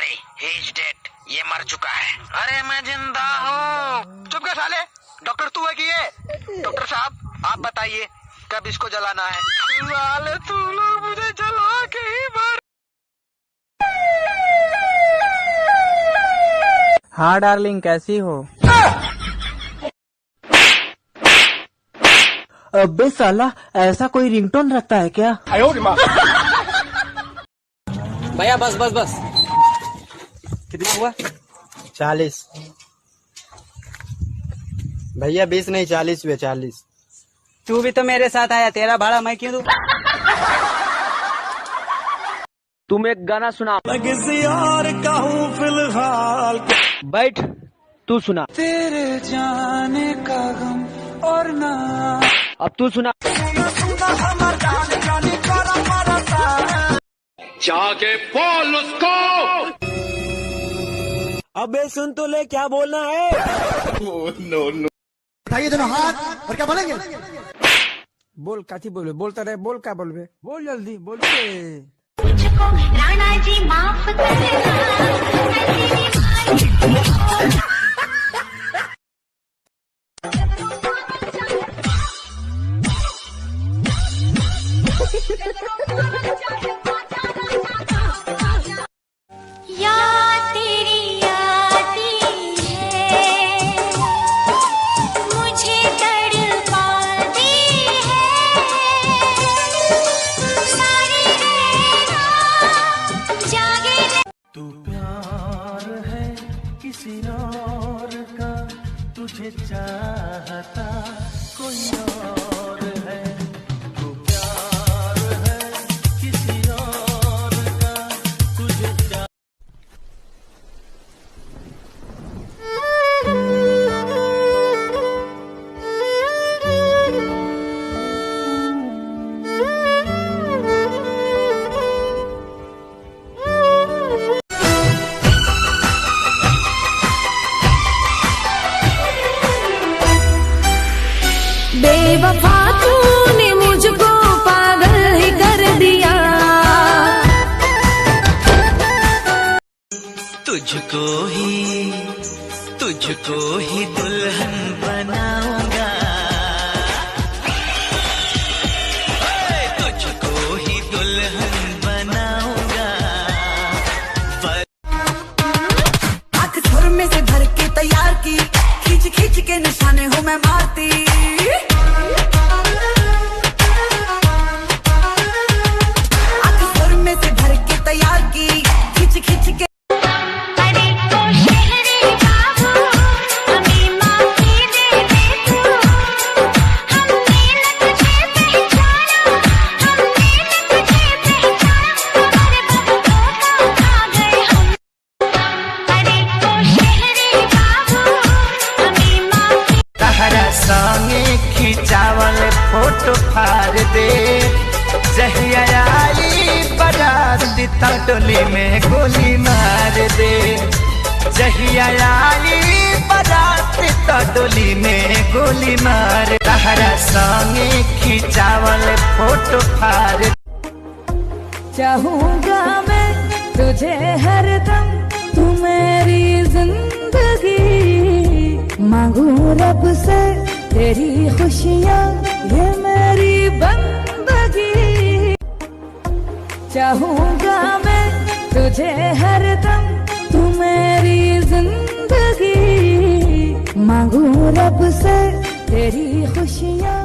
Sorry, he is dead. ये मर चुका है। अरे मैं जिंदा हूँ। चुप कर साले। डॉक्टर तू है कि ये? डॉक्टर साहब आप बताइए कब इसको जलाना है? साले तू लोग मुझे जला के ही मार। हाँ डार्लिंग, कैसी हो? अबे साला, ऐसा कोई रिंगटोन रखता है क्या? भैया बस बस बस। कितना हुआ? 40। भैया 20 नहीं 40 हुए। 40। तू भी तो मेरे साथ आया, तेरा भाड़ा मैं क्यों दूं? तुम एक गाना सुना। मैं किसी और का हूँ फिलहाल। बैठ, तू सुना। तेरे जाने का गम और ना। अब तू सुना। जाके बोल उसको। अबे सुन तो ले, क्या बोलना है? No no. उठाइए दोनों हाथ और क्या बोलेंगे? बोल काची बोले, बोलता रहे। बोल क्या बोलबे? बोल जल्दी बोलते। मुझको राणा जी माफ किसी और का, तुझे चाहता कोई और है। तू प्यार है किसी और का, तुझे बेवफा तूने मुझको पागल ही कर दिया। तुझको ही दुल्हन बनाऊंगा। तुझको ही दुल्हन बनाऊंगा। आँख ठुर में से भर के तैयार की, खींच खींच के निशाने हो मैं मारती। खिंचावल फोटो फाड़ दे। जहिया आई बराती तो डोली में गोली मार दे। जहिया आई बराती तो डोली में गोली मार। तहरा संगे खिंचावल फोटो फाड़। चाहूंगा मैं तुझे हरदम, तू मेरी जिंदगी। मांगू रब से तेरी खुशियाँ, ये मेरी बंदगी। चाहूंगा मैं तुझे हरदम, तू मेरी जिंदगी। मांगू रब से तेरी खुशियाँ।